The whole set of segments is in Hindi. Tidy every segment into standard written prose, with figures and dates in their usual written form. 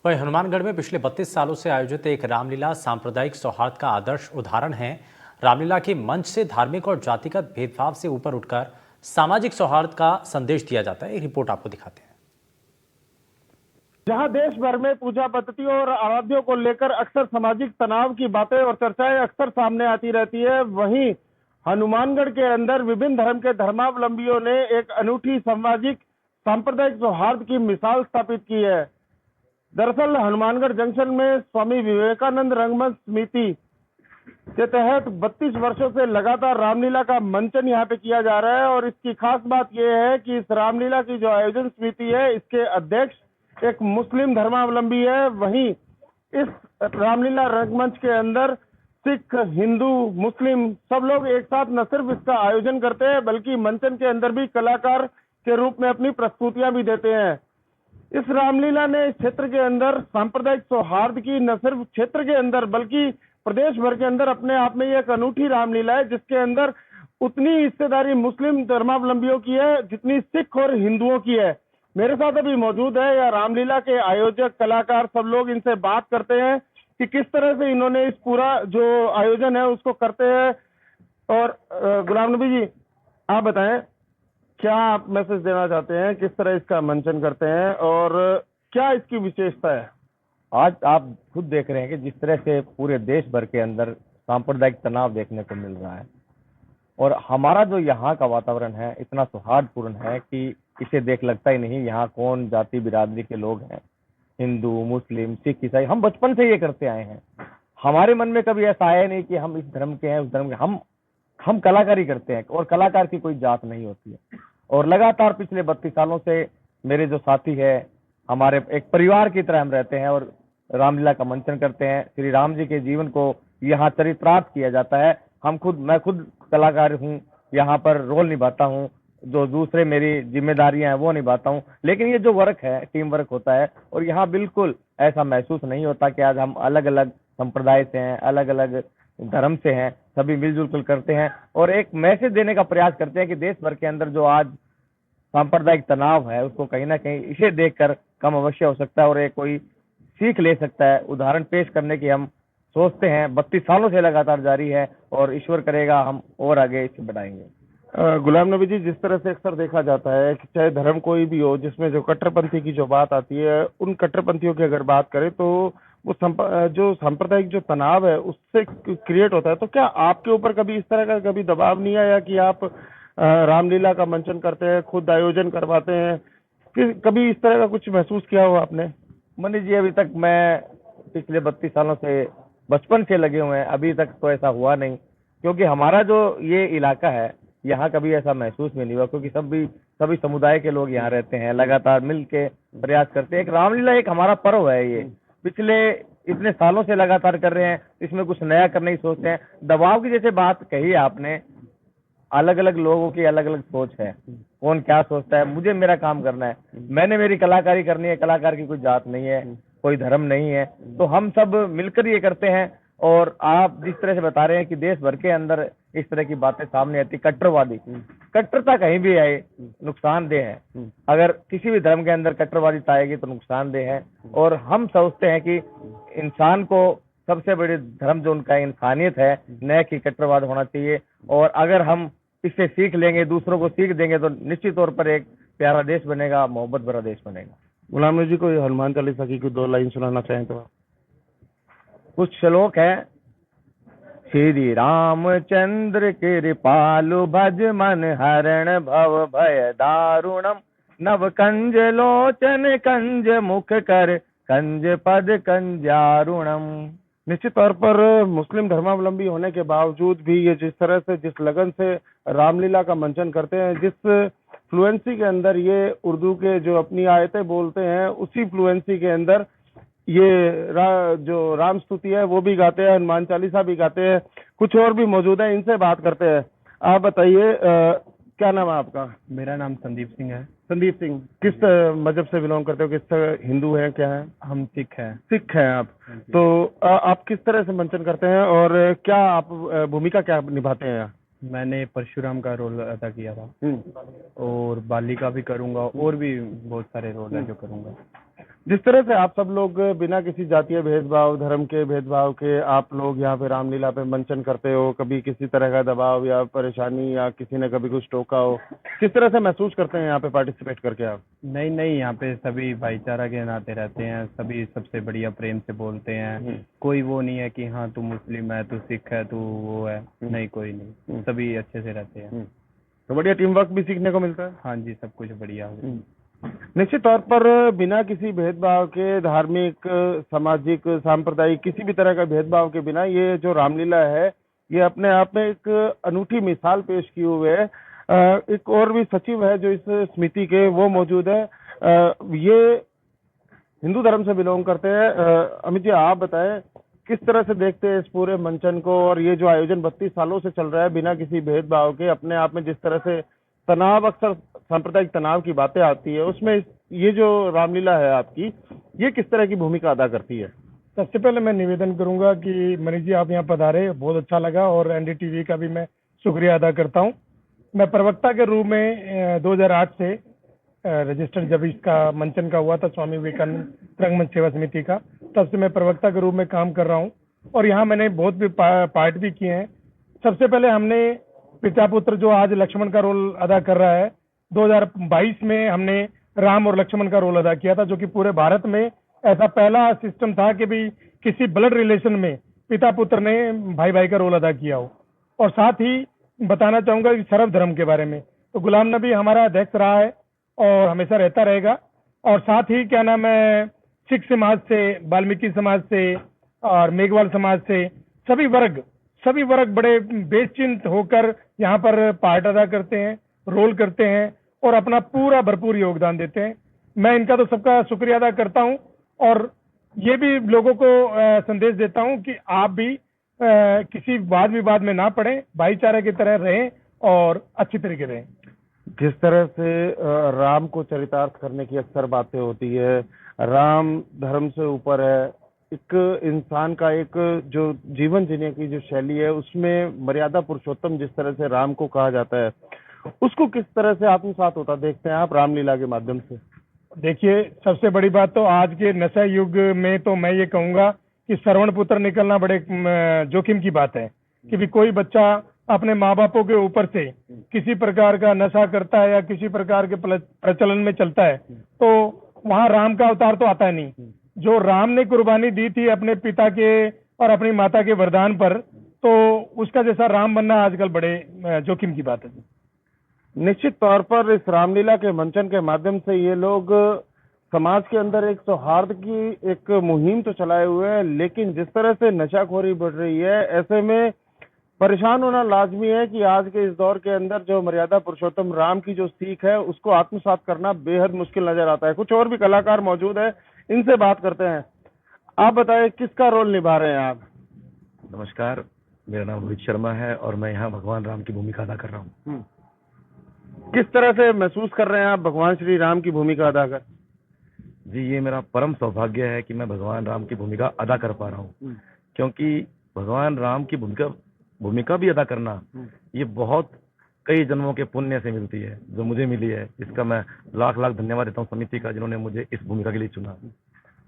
वही हनुमानगढ़ में पिछले 32 सालों से आयोजित एक रामलीला सांप्रदायिक सौहार्द का आदर्श उदाहरण है। रामलीला के मंच से धार्मिक और जातिगत भेदभाव से ऊपर उठकर सामाजिक सौहार्द का संदेश दिया जाता है। एक रिपोर्ट आपको दिखाते हैं। जहां देश भर में पूजा पद्धतियों और आराध्यों को लेकर अक्सर सामाजिक तनाव की बातें और चर्चाएं अक्सर सामने आती रहती है, वहीं हनुमानगढ़ के अंदर विभिन्न धर्म के धर्मावलंबियों ने एक अनूठी सामाजिक सांप्रदायिक सौहार्द की मिसाल स्थापित की है। दरअसल हनुमानगढ़ जंक्शन में स्वामी विवेकानंद रंगमंच समिति के तहत 32 वर्षों से लगातार रामलीला का मंचन यहाँ पे किया जा रहा है और इसकी खास बात यह है कि इस रामलीला की जो आयोजन समिति है, इसके अध्यक्ष एक मुस्लिम धर्मावलंबी है। वहीं इस रामलीला रंगमंच के अंदर सिख, हिंदू, मुस्लिम सब लोग एक साथ न सिर्फ इसका आयोजन करते हैं बल्कि मंचन के अंदर भी कलाकार के रूप में अपनी प्रस्तुतियां भी देते हैं। इस रामलीला ने इस क्षेत्र के अंदर सांप्रदायिक सौहार्द की न सिर्फ क्षेत्र के अंदर बल्कि प्रदेश भर के अंदर अपने आप में एक अनूठी रामलीला है, जिसके अंदर उतनी हिस्सेदारी मुस्लिम धर्मावलंबियों की है जितनी सिख और हिंदुओं की है। मेरे साथ अभी मौजूद है या रामलीला के आयोजक कलाकार, सब लोग इनसे बात करते हैं कि किस तरह से इन्होंने इस पूरा जो आयोजन है उसको करते हैं। और गुलाम नबी जी, आप बताएं क्या आप मैसेज देना चाहते हैं, किस तरह इसका मंचन करते हैं और क्या इसकी विशेषता है? आज आप खुद देख रहे हैं कि जिस तरह से पूरे देश भर के अंदर सांप्रदायिक तनाव देखने को मिल रहा है और हमारा जो यहाँ का वातावरण है इतना सौहार्दपूर्ण है कि इसे देख लगता ही नहीं यहाँ कौन जाति बिरादरी के लोग हैं, हिंदू, मुस्लिम, सिख, ईसाई। हम बचपन से ये करते आए हैं। हमारे मन में कभी ऐसा आया नहीं कि हम इस धर्म के हैं, उस धर्म के। हम कलाकारी करते हैं और कलाकार की कोई जात नहीं होती है। और लगातार पिछले 32 सालों से मेरे जो साथी है, हमारे एक परिवार की तरह हम रहते हैं और रामलीला का मंचन करते हैं। श्री राम जी के जीवन को यहाँ चरितार्थ किया जाता है। मैं खुद कलाकार हूँ, यहाँ पर रोल निभाता हूँ, जो दूसरे मेरी जिम्मेदारियां हैं वो निभाता हूँ। लेकिन ये जो वर्क है, टीम वर्क होता है और यहाँ बिल्कुल ऐसा महसूस नहीं होता कि आज हम अलग अलग संप्रदाय से हैं, अलग अलग धर्म से हैं, सभी मिलजुल कर करते हैं और एक मैसेज देने का प्रयास करते हैं कि देश भर के अंदर जो आज सांप्रदायिक तनाव है उसको कहीं ना कहीं इसे देखकर कम अवश्य हो सकता है और एक कोई सीख ले सकता है। उदाहरण पेश करने की हम सोचते हैं, 32 सालों से लगातार जारी है और ईश्वर करेगा हम और आगे इसे बढ़ाएंगे। गुलाम नबी जी, जिस तरह से अक्सर देखा जाता है कि चाहे धर्म कोई भी हो, जिसमें जो कट्टरपंथी की जो बात आती है, उन कट्टरपंथियों की अगर बात करें तो वो जो सांप्रदायिक जो तनाव है उससे क्रिएट होता है। तो क्या आपके ऊपर कभी इस तरह का कभी दबाव नहीं आया कि आप रामलीला का मंचन करते हैं, खुद आयोजन करवाते हैं, कि कभी इस तरह का कुछ महसूस किया हो आपने? मनीष जी, अभी तक मैं पिछले 32 सालों से बचपन से लगे हुए हैं, अभी तक तो ऐसा हुआ नहीं, क्योंकि हमारा जो ये इलाका है यहाँ कभी ऐसा महसूस भी नहीं हुआ, क्योंकि सभी समुदाय के लोग यहाँ रहते हैं, लगातार मिल के प्रयास करते हैं। एक रामलीला एक हमारा पर्व है, ये पिछले इतने सालों से लगातार कर रहे हैं, इसमें कुछ नया करने की सोचते हैं। दबाव की जैसे बात कही आपने, अलग अलग लोगों की अलग अलग सोच है, कौन क्या सोचता है। मुझे मेरा काम करना है, मैंने मेरी कलाकारी करनी है। कलाकार की कोई जात नहीं है, कोई धर्म नहीं है, तो हम सब मिलकर ये करते हैं। और आप जिस तरह से बता रहे हैं कि देश भर के अंदर इस तरह की बातें सामने आती, कट्टरता कहीं भी आए नुकसानदेह है। अगर किसी भी धर्म के अंदर कट्टरवादी आएगी तो नुकसानदेह है। और हम सोचते हैं कि इंसान को सबसे बड़ी धर्म जो उनका इंसानियत है, न कि कट्टरवाद होना चाहिए। और अगर हम इससे सीख लेंगे, दूसरों को सीख देंगे, तो निश्चित तौर पर एक प्यारा देश बनेगा, मोहब्बत भरा देश बनेगा। गुलाम नबी जी, कोई हनुमान चालीसा की कोई 2 लाइन सुनाना चाहें तो? कुछ श्लोक है। श्री रामचंद्र कृपालु भज मन हरण भव भय दारुणम नव कंज लोचन कंज मुख कर कंज पद कंजारुणम। निश्चित तौर पर मुस्लिम धर्मावलंबी होने के बावजूद भी ये जिस तरह से, जिस लगन से रामलीला का मंचन करते हैं, जिस फ्लुएंसी के अंदर ये उर्दू के जो अपनी आयतें बोलते हैं, उसी फ्लुएंसी के अंदर ये जो राम स्तुति है वो भी गाते हैं, हनुमान चालीसा भी गाते हैं। कुछ और भी मौजूद है, इनसे बात करते हैं। आप बताइए, क्या नाम है आपका? मेरा नाम संदीप सिंह है। संदीप सिंह, किस मजहब से बिलोंग करते हो? किस हिंदू हैं, क्या है? हम सिख हैं। सिख हैं आप। तो आप किस तरह से मंचन करते हैं और क्या आप भूमिका क्या निभाते हैं यहाँ? मैंने परशुराम का रोल अदा किया था और बाली का भी करूंगा और भी बहुत सारे रोल है जो करूंगा। जिस तरह से आप सब लोग बिना किसी जातीय भेदभाव, धर्म के भेदभाव के आप लोग यहाँ पे रामलीला पे मंचन करते हो, कभी किसी तरह का दबाव या परेशानी या किसी ने कभी कुछ टोका हो, किस तरह से महसूस करते हैं यहाँ पे पार्टिसिपेट करके आप? नहीं नहीं, यहाँ पे सभी भाईचारा के नाते रहते हैं, सभी सबसे बढ़िया प्रेम से बोलते हैं। कोई वो नहीं है कि हाँ तू मुस्लिम है, तू सिख है, तू वो है, नहीं कोई नहीं, सभी अच्छे से रहते हैं। तो बढ़िया टीम वर्क भी सीखने को मिलता है। हाँ जी, सब कुछ बढ़िया है। निश्चित तौर पर बिना किसी भेदभाव के, धार्मिक, सामाजिक, सांप्रदायिक किसी भी तरह का भेदभाव के बिना ये जो रामलीला है ये अपने आप में एक अनूठी मिसाल पेश किए हुए है। एक और भी सचिव है जो इस समिति के, वो मौजूद है। ये हिंदू धर्म से बिलोंग करते हैं। अमित जी, आप बताएं किस तरह से देखते हैं इस पूरे मंचन को, और ये जो आयोजन 32 सालों से चल रहा है बिना किसी भेदभाव के, अपने आप में जिस तरह से तनाव, अक्सर सांप्रदायिक तनाव की बातें आती है, उसमें ये जो रामलीला है आपकी, ये किस तरह की भूमिका अदा करती है? सबसे पहले मैं निवेदन करूंगा कि मनीष जी आप यहाँ पधारे, बहुत अच्छा लगा, और एनडीटीवी का भी मैं शुक्रिया अदा करता हूँ। मैं प्रवक्ता के रूप में 2008 से रजिस्टर्ड, जब इसका मंचन का हुआ था स्वामी विवेकानंद रंगमंच सेवा समिति का, तब से मैं प्रवक्ता के रूप में काम कर रहा हूँ, और यहाँ मैंने बहुत भी पार्ट भी किए हैं। सबसे पहले हमने पिता पुत्र, जो आज लक्ष्मण का रोल अदा कर रहा है, 2022 में हमने राम और लक्ष्मण का रोल अदा किया था, जो कि पूरे भारत में ऐसा पहला सिस्टम था कि भी किसी ब्लड रिलेशन में पिता पुत्र ने भाई भाई का रोल अदा किया हो। और साथ ही बताना चाहूंगा कि सर्वधर्म के बारे में, तो गुलाम नबी हमारा अध्यक्ष रहा है और हमेशा रहता रहेगा। और साथ ही क्या नाम है, सिख समाज से, वाल्मीकि समाज से और मेघवाल समाज से सभी वर्ग बड़े बेचिंत होकर यहाँ पर पार्ट अदा करते हैं, रोल करते हैं और अपना पूरा भरपूर योगदान देते हैं। मैं इनका तो सबका शुक्रिया अदा करता हूँ, और ये भी लोगों को संदेश देता हूँ कि आप भी किसी वाद विवाद में ना पड़े, भाईचारे की तरह रहें और अच्छी तरीके रहें। किस तरह से राम को चरितार्थ करने की अक्सर बातें होती है, राम धर्म से ऊपर है, एक इंसान का एक जो जीवन जीने की जो शैली है उसमें मर्यादा पुरुषोत्तम जिस तरह से राम को कहा जाता है, उसको किस तरह से आत्मसात होता देखते हैं आप रामलीला के माध्यम से? देखिए, सबसे बड़ी बात तो आज के नशा युग में तो मैं ये कहूंगा कि श्रवण पुत्र निकलना बड़े जोखिम की बात है, कि भी कोई बच्चा अपने माँ बापों के ऊपर से किसी प्रकार का नशा करता है या किसी प्रकार के प्रचलन में चलता है, तो वहाँ राम का अवतार तो आता नहीं। जो राम ने कुर्बानी दी थी अपने पिता के और अपनी माता के वरदान पर, तो उसका जैसा राम बनना आजकल बड़े जोखिम की बात है। निश्चित तौर पर इस रामलीला के मंचन के माध्यम से ये लोग समाज के अंदर एक सौहार्द की एक मुहिम तो चलाए हुए हैं, लेकिन जिस तरह से नशाखोरी बढ़ रही है, ऐसे में परेशान होना लाजमी है कि आज के इस दौर के अंदर जो मर्यादा पुरुषोत्तम राम की जो सीख है उसको आत्मसात करना बेहद मुश्किल नजर आता है। कुछ और भी कलाकार मौजूद है, इनसे बात करते हैं। आप बताएं किसका रोल निभा रहे हैं आप? नमस्कार, मेरा नाम रोहित शर्मा है और मैं यहाँ भगवान राम की भूमिका अदा कर रहा हूँ। किस तरह से महसूस कर रहे हैं आप भगवान श्री राम की भूमिका अदा कर? जी, ये मेरा परम सौभाग्य है कि मैं भगवान राम की भूमिका अदा कर पा रहा हूँ, क्योंकि भगवान राम की भूमिका भी अदा करना ये बहुत कई जन्मों के पुण्य से मिलती है, जो मुझे मिली है। इसका मैं लाख लाख धन्यवाद देता हूँ समिति का, जिन्होंने मुझे इस भूमिका के लिए चुना।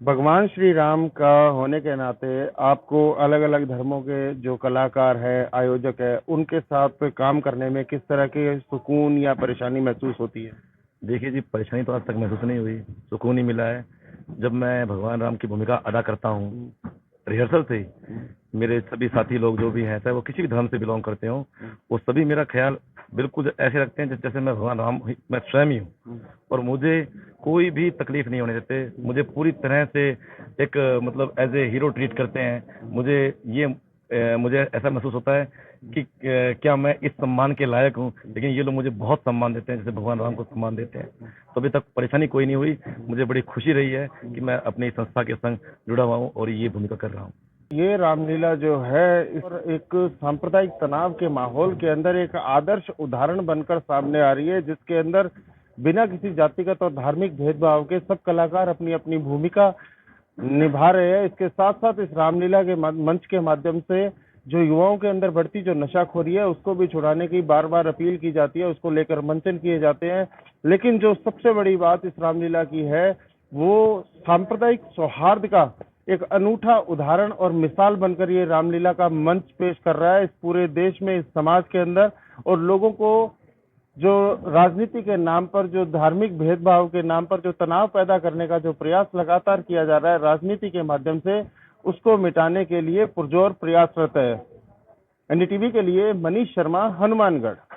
भगवान श्री राम का होने के नाते आपको अलग अलग धर्मों के जो कलाकार है, आयोजक है, उनके साथ काम करने में किस तरह के सुकून या परेशानी महसूस होती है? देखिए जी, परेशानी तो आज तक महसूस नहीं हुई, सुकून ही मिला है। जब मैं भगवान राम की भूमिका अदा करता हूँ, रिहर्सल से मेरे सभी साथी लोग जो भी हैं, चाहे वो किसी भी धर्म से बिलोंग करते हो, वो सभी मेरा ख्याल बिल्कुल ऐसे रखते हैं जैसे मैं भगवान राम मैं स्वयं ही हूँ, और मुझे कोई भी तकलीफ नहीं होने देते। मुझे पूरी तरह से एक मतलब एज ए हीरो ट्रीट करते हैं। मुझे ऐसा महसूस होता है कि क्या मैं इस सम्मान के लायक हूँ, लेकिन ये लोग मुझे बहुत सम्मान देते हैं जैसे भगवान राम को सम्मान देते हैं। तो अभी तक परेशानी कोई नहीं हुई, मुझे बड़ी खुशी रही है कि मैं अपनी संस्था के संग जुड़ा हुआ हूँ और ये भूमिका कर रहा हूँ। ये रामलीला जो है एक सांप्रदायिक तनाव के माहौल के अंदर एक आदर्श उदाहरण बनकर सामने आ रही है, जिसके अंदर बिना किसी जातिगत और धार्मिक भेदभाव के सब कलाकार अपनी अपनी भूमिका निभा रहे हैं। इसके साथ साथ इस रामलीला के मंच के माध्यम से जो युवाओं के अंदर बढ़ती जो नशाखोरी है उसको भी छुड़ाने की बार बार अपील की जाती है, उसको लेकर मंचन किए जाते हैं। लेकिन जो सबसे बड़ी बात इस रामलीला की है वो सांप्रदायिक सौहार्द का एक अनूठा उदाहरण और मिसाल बनकर ये रामलीला का मंच पेश कर रहा है इस पूरे देश में, इस समाज के अंदर। और लोगों को जो राजनीति के नाम पर, जो धार्मिक भेदभाव के नाम पर जो तनाव पैदा करने का जो प्रयास लगातार किया जा रहा है राजनीति के माध्यम से, उसको मिटाने के लिए पुरजोर प्रयासरत है। एनडीटीवी के लिए मनीष शर्मा, हनुमानगढ़।